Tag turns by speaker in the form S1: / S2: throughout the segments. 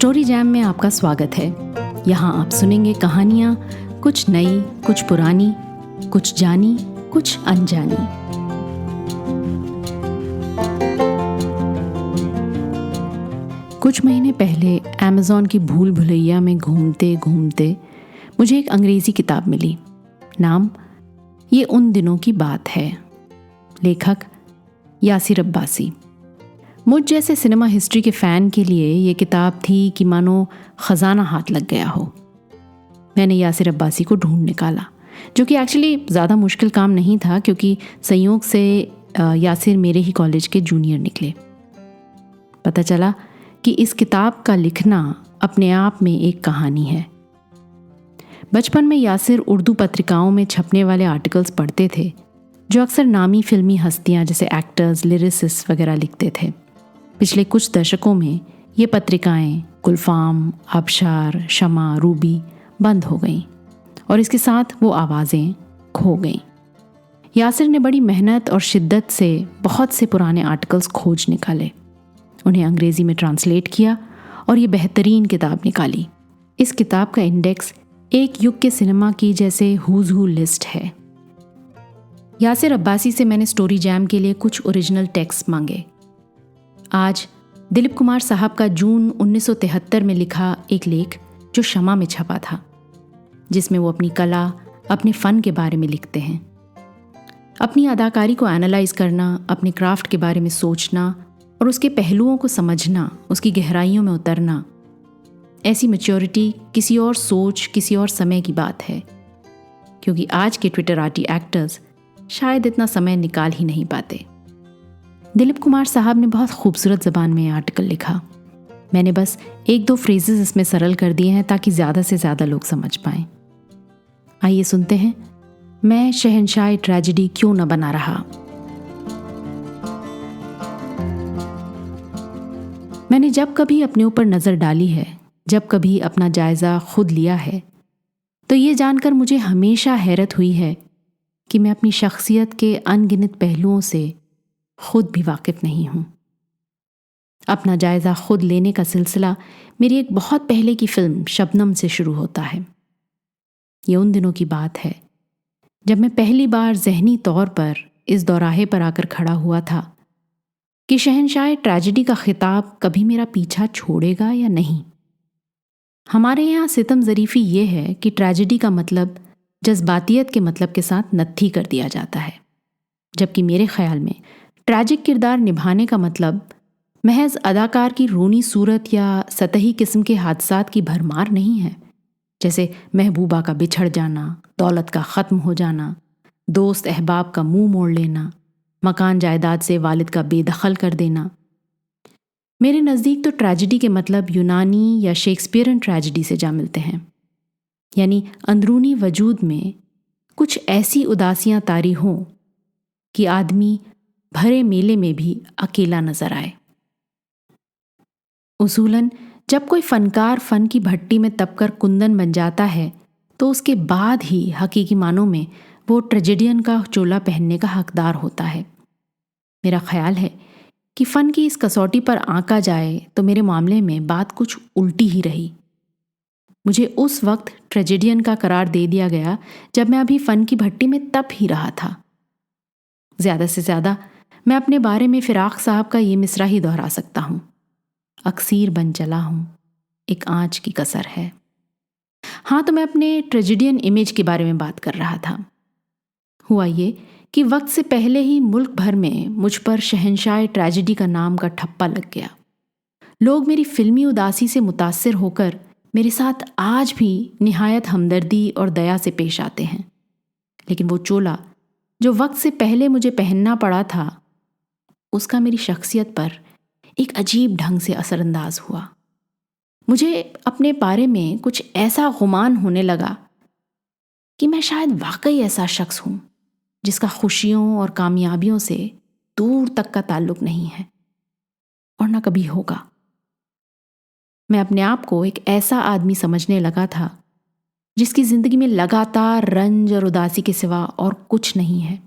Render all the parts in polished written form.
S1: Story jam में आपका स्वागत है। यहाँ आप सुनेंगे कहानियाँ, कुछ नई, कुछ पुरानी, कुछ जानी, कुछ अनजानी। कुछ महीने पहले अमेज़न की भूल भुलैया में घूमते घूमते मुझे एक अंग्रेज़ी किताब मिली। नाम ये उन दिनों की बात है। लेखक यासिर अब्बासी। मुझ जैसे सिनेमा हिस्ट्री के फ़ैन के लिए ये किताब थी कि मानो ख़जाना हाथ लग गया हो। मैंने यासिर अब्बासी को ढूंढ निकाला, जो कि एक्चुअली ज़्यादा मुश्किल काम नहीं था, क्योंकि संयोग से यासिर मेरे ही कॉलेज के जूनियर निकले। पता चला कि इस किताब का लिखना अपने आप में एक कहानी है। बचपन में यासिर उर्दू पत्रिकाओं में छपने वाले आर्टिकल्स पढ़ते थे, जो अक्सर नामी फिल्मी हस्तियां जैसे एक्टर्स, लिरिसिस्ट वगैरह लिखते थे। पिछले कुछ दशकों में ये पत्रिकाएं गुलफाम, आबशार, शमा, रूबी बंद हो गईं और इसके साथ वो आवाज़ें खो गईं। यासिर ने बड़ी मेहनत और शिद्दत से बहुत से पुराने आर्टिकल्स खोज निकाले, उन्हें अंग्रेज़ी में ट्रांसलेट किया और ये बेहतरीन किताब निकाली। इस किताब का इंडेक्स एक युग के सिनेमा की जैसे हुज़ हू लिस्ट है। यासिर अब्बासी से मैंने स्टोरी जैम के लिए कुछ ओरिजिनल टेक्स्ट मांगे। आज दिलीप कुमार साहब का जून 1973 में लिखा एक लेख जो शमा में छपा था, जिसमें वो अपनी कला, अपने फ़न के बारे में लिखते हैं। अपनी अदाकारी को एनालाइज करना, अपने क्राफ्ट के बारे में सोचना और उसके पहलुओं को समझना, उसकी गहराइयों में उतरना, ऐसी मैच्योरिटी किसी और सोच, किसी और समय की बात है, क्योंकि आज के ट्विटराटी एक्टर्स शायद इतना समय निकाल ही नहीं पाते। दिलीप कुमार साहब ने बहुत खूबसूरत ज़बान में आर्टिकल लिखा। मैंने बस एक दो फ्रेजेस इसमें सरल कर दिए हैं ताकि ज़्यादा से ज़्यादा लोग समझ पाएं। आइए सुनते हैं। मैं शहंशाह ट्रेजेडी क्यों न बना रहा। मैंने जब कभी अपने ऊपर नज़र डाली है, जब कभी अपना जायज़ा खुद लिया है, तो ये जानकर मुझे हमेशा हैरत हुई है कि मैं अपनी शख्सियत के अनगिनत पहलुओं से खुद भी वाकिफ नहीं हूं। अपना जायजा खुद लेने का सिलसिला मेरी एक बहुत पहले की फिल्म शबनम से शुरू होता है। ये उन दिनों की बात है जब मैं पहली बार ज़हनी तौर पर इस दौराहे पर आकर खड़ा हुआ था कि शहंशाह ट्रेजेडी का खिताब कभी मेरा पीछा छोड़ेगा या नहीं। हमारे यहाँ सितम ज़रीफ़ी ये है कि ट्रेजेडी का मतलब जज्बातियत के मतलब के साथ नत्थी कर दिया जाता है, जबकि मेरे ख्याल में ट्रैजिक किरदार निभाने का मतलब महज अदाकार की रोनी सूरत या सतही किस्म के हादसात की भरमार नहीं है, जैसे महबूबा का बिछड़ जाना, दौलत का ख़त्म हो जाना, दोस्त अहबाब का मुंह मोड़ लेना, मकान जायदाद से वालिद का बेदखल कर देना। मेरे नज़दीक तो ट्रेजेडी के मतलब यूनानी या शेक्सपियरन ट्रेजेडी से जा मिलते हैं, यानी अंदरूनी वजूद में कुछ ऐसी उदासियां तारी हों कि आदमी भरे मेले में भी अकेला नजर आए। उसूलन जब कोई फनकार फन की भट्टी में तपकर कुंदन बन जाता है, तो उसके बाद ही हकीकी मानों में वो ट्रेजेडियन का चोला पहनने का हकदार होता है। मेरा ख्याल है कि फ़न की इस कसौटी पर आंका जाए तो मेरे मामले में बात कुछ उल्टी ही रही। मुझे उस वक्त ट्रेजेडियन का करार दे दिया गया जब मैं अभी फ़न की भट्टी में तप ही रहा था। ज़्यादा से ज़्यादा मैं अपने बारे में फिराक साहब का ये मिसरा ही दोहरा सकता हूँ, अक्सीर बन चला हूँ, एक आँच की कसर है। हाँ, तो मैं अपने ट्रेजेडियन इमेज के बारे में बात कर रहा था। हुआ ये कि वक्त से पहले ही मुल्क भर में मुझ पर शहंशाह ट्रेजेडी का नाम का ठप्पा लग गया। लोग मेरी फिल्मी उदासी से मुतासिर होकर मेरे साथ आज भी निहायत हमदर्दी और दया से पेश आते हैं, लेकिन वो चोला जो वक्त से पहले मुझे पहनना पड़ा था, उसका मेरी शख्सियत पर एक अजीब ढंग से असरअंदाज हुआ। मुझे अपने बारे में कुछ ऐसा गुमान होने लगा कि मैं शायद वाकई ऐसा शख्स हूं जिसका खुशियों और कामयाबियों से दूर तक का ताल्लुक नहीं है और ना कभी होगा। मैं अपने आप को एक ऐसा आदमी समझने लगा था जिसकी जिंदगी में लगातार रंज और उदासी के सिवा और कुछ नहीं है,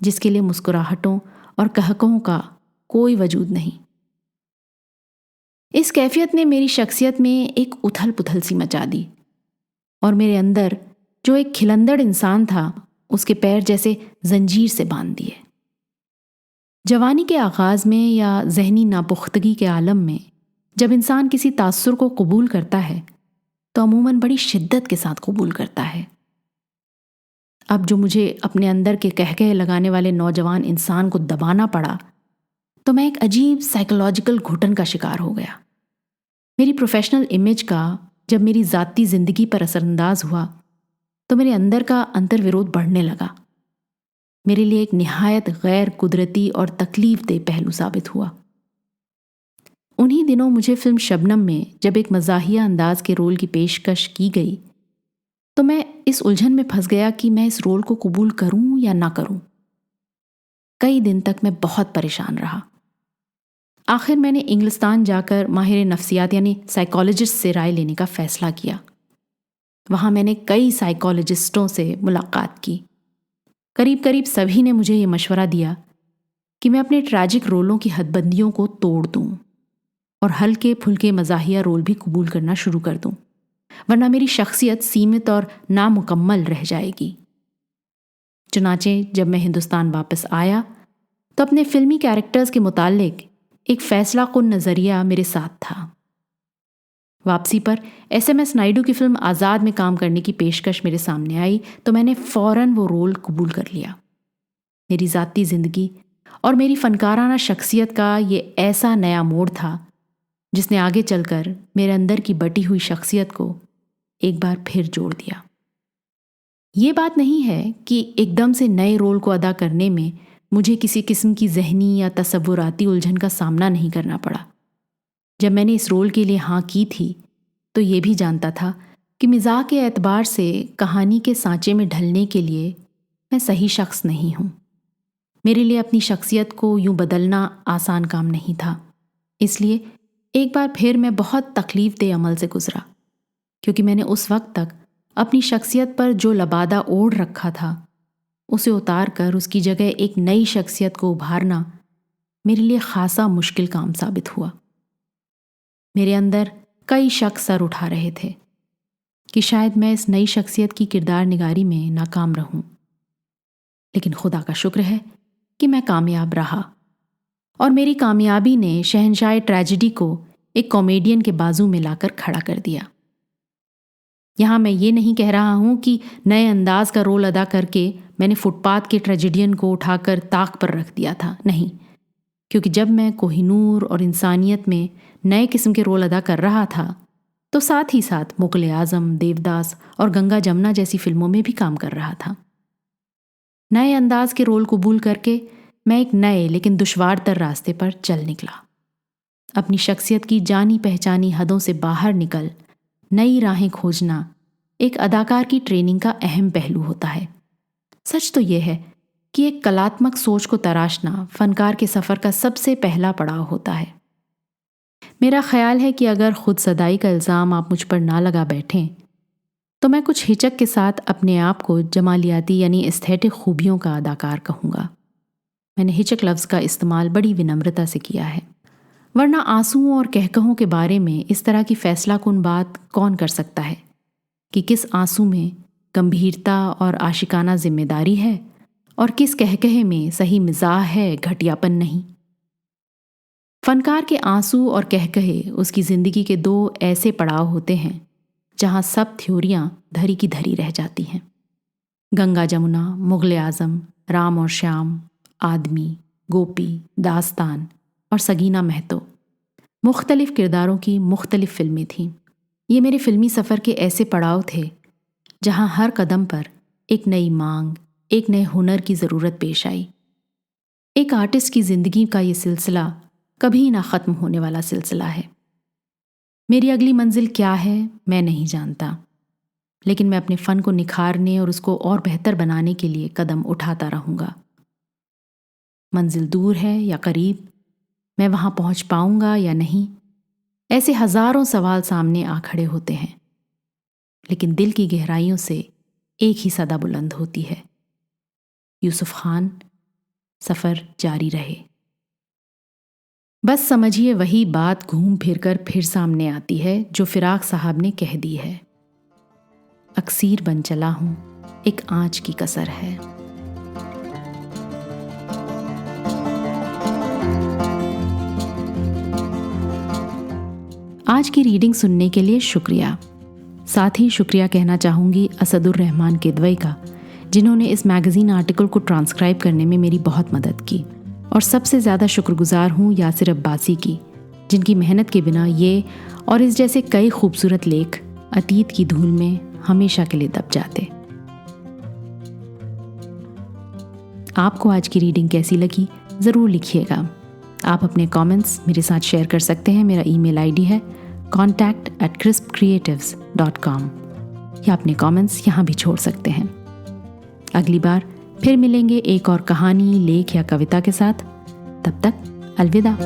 S1: जिसके लिए मुस्कुराहटों और कहकों का कोई वजूद नहीं। इस कैफियत ने मेरी शख्सियत में एक उथल पुथल सी मचा दी और मेरे अंदर जो एक खिलंदड़ इंसान था उसके पैर जैसे जंजीर से बांध दिए। जवानी के आगाज़ में या जहनी नापुख्तगी के आलम में जब इंसान किसी तासुर को कबूल करता है तो अमूमन बड़ी शिद्दत के साथ कबूल करता है। अब जो मुझे अपने अंदर के कहकहे लगाने वाले नौजवान इंसान को दबाना पड़ा तो मैं एक अजीब साइकोलॉजिकल घुटन का शिकार हो गया। मेरी प्रोफेशनल इमेज का जब मेरी ज़ाती ज़िंदगी पर असरअंदाज हुआ तो मेरे अंदर का अंतर्विरोध बढ़ने लगा। मेरे लिए एक निहायत गैर कुदरती और तकलीफ़देह पहलू साबित हुआ। उन्हीं दिनों मुझे फिल्म शबनम में जब एक मज़ाहिया अंदाज के रोल की पेशकश की गई तो मैं इस उलझन में फंस गया कि मैं इस रोल को कबूल करूं या ना करूं। कई दिन तक मैं बहुत परेशान रहा। आखिर मैंने इंग्लिस्तान जाकर माहिर नफ्सियात यानी साइकोलॉजिस्ट से राय लेने का फ़ैसला किया। वहाँ मैंने कई साइकोलॉजिस्टों से मुलाकात की। करीब करीब सभी ने मुझे ये मशवरा दिया कि मैं अपने ट्रैजिक रोलों की हदबंदियों को तोड़ दूं और हल्के फुल्के मज़ाहिया रोल भी कबूल करना शुरू कर दूं, वरना मेरी शख्सियत सीमित और नामुकम्मल रह जाएगी। चुनाचे जब मैं हिंदुस्तान वापस आया तो अपने फिल्मी कैरेक्टर्स के मुतालिक एक फैसला कुन नज़रिया मेरे साथ था। वापसी पर SMS नायडू की फिल्म आज़ाद में काम करने की पेशकश मेरे सामने आई तो मैंने फ़ौरन वो रोल कबूल कर लिया। मेरी ज़ाती ज़िंदगी और मेरी फ़नकाराना शख्सियत का ये ऐसा नया मोड़ था जिसने आगे चलकर मेरे अंदर की बटी हुई शख्सियत को एक बार फिर जोड़ दिया। ये बात नहीं है कि एकदम से नए रोल को अदा करने में मुझे किसी किस्म की जहनी या तसव्वुराती उलझन का सामना नहीं करना पड़ा। जब मैंने इस रोल के लिए हाँ की थी तो ये भी जानता था कि मिजाह के एतबार से कहानी के सांचे में ढलने के लिए मैं सही शख्स नहीं हूँ। मेरे लिए अपनी शख्सियत को यूँ बदलना आसान काम नहीं था। इसलिए एक बार फिर मैं बहुत तकलीफ़देह अमल से गुजरा, क्योंकि मैंने उस वक्त तक अपनी शख्सियत पर जो लबादा ओढ़ रखा था उसे उतार कर उसकी जगह एक नई शख्सियत को उभारना मेरे लिए खासा मुश्किल काम साबित हुआ। मेरे अंदर कई शक सर उठा रहे थे कि शायद मैं इस नई शख्सियत की किरदार निगारी में नाकाम रहूं, लेकिन खुदा का शुक्र है कि मैं कामयाब रहा और मेरी कामयाबी ने शहंशाह ट्रेजेडी को एक कॉमेडियन के बाजू में लाकर खड़ा कर दिया। यहाँ मैं ये नहीं कह रहा हूँ कि नए अंदाज का रोल अदा करके मैंने फुटपाथ के ट्रेजेडियन को उठाकर ताक पर रख दिया था, नहीं, क्योंकि जब मैं कोहिनूर और इंसानियत में नए किस्म के रोल अदा कर रहा था तो साथ ही साथ मुग़ल आज़म, देवदास और गंगा जमुना जैसी फिल्मों में भी काम कर रहा था। नए अंदाज के रोल कबूल करके मैं एक नए लेकिन दुश्वारतर रास्ते पर चल निकला। अपनी शख्सियत की जानी पहचानी हदों से बाहर निकल नई राहें खोजना एक अदाकार की ट्रेनिंग का अहम पहलू होता है। सच तो यह है कि एक कलात्मक सोच को तराशना फनकार के सफ़र का सबसे पहला पड़ाव होता है। मेरा ख्याल है कि अगर खुद सदाई का इल्ज़ाम आप मुझ पर ना लगा बैठें तो मैं कुछ हिचक के साथ अपने आप को जमालियाती यानी एस्थेटिक खूबियों का अदाकार कहूँगा। मैंने हिचक लफ्ज़ का इस्तेमाल बड़ी विनम्रता से किया है, वरना आंसुओं और कहकहों के बारे में इस तरह की फैसला कुन बात कौन कर सकता है कि किस आंसू में गंभीरता और आशिकाना जिम्मेदारी है और किस कहकहे में सही मिजाह है, घटियापन नहीं। फनकार के आंसू और कहकहे उसकी ज़िंदगी के दो ऐसे पड़ाव होते हैं जहाँ सब थ्योरियाँ धरी की धरी रह जाती हैं। गंगा जमुना, मुग़ल आज़म, राम और श्याम, आदमी, गोपी, दास्तान और सगीना महतो मुख्तलिफ किरदारों की मुख्तलिफ फिल्में थीं। ये मेरे फिल्मी सफ़र के ऐसे पड़ाव थे जहाँ हर कदम पर एक नई मांग, एक नए हुनर की ज़रूरत पेश आई। एक आर्टिस्ट की ज़िंदगी का ये सिलसिला कभी ना ख़त्म होने वाला सिलसिला है। मेरी अगली मंजिल क्या है मैं नहीं जानता, लेकिन मैं अपने फ़न को निखारने और उसको और बेहतर बनाने के लिए कदम उठाता रहूँगा। मंजिल दूर है या करीब, मैं वहाँ पहुँच पाऊँगा या नहीं, ऐसे हज़ारों सवाल सामने आ खड़े होते हैं, लेकिन दिल की गहराइयों से एक ही सदा बुलंद होती है, यूसुफ खान, सफ़र जारी रहे। बस समझिए वही बात घूम फिर कर फिर सामने आती है जो फिराक साहब ने कह दी है। अक्सीर बन चला हूं, एक आंच की कसर है। आज की रीडिंग सुनने के लिए शुक्रिया। साथ ही शुक्रिया कहना चाहूंगी असदुर रहमान किदवई का, जिन्होंने इस मैगजीन आर्टिकल को ट्रांसक्राइब करने में मेरी बहुत मदद की। और सबसे ज़्यादा शुक्रगुजार हूँ यासिर अब्बासी की, जिनकी मेहनत के बिना ये और इस जैसे कई खूबसूरत लेख अतीत की धूल में हमेशा के लिए दब जाते। आपको आज की रीडिंग कैसी लगी ज़रूर लिखिएगा। आप अपने कमेंट्स मेरे साथ शेयर कर सकते हैं। मेरा ईमेल आईडी है contact@crispcreatives.com या अपने कमेंट्स यहाँ भी छोड़ सकते हैं। अगली बार फिर मिलेंगे एक और कहानी, लेख या कविता के साथ। तब तक अलविदा।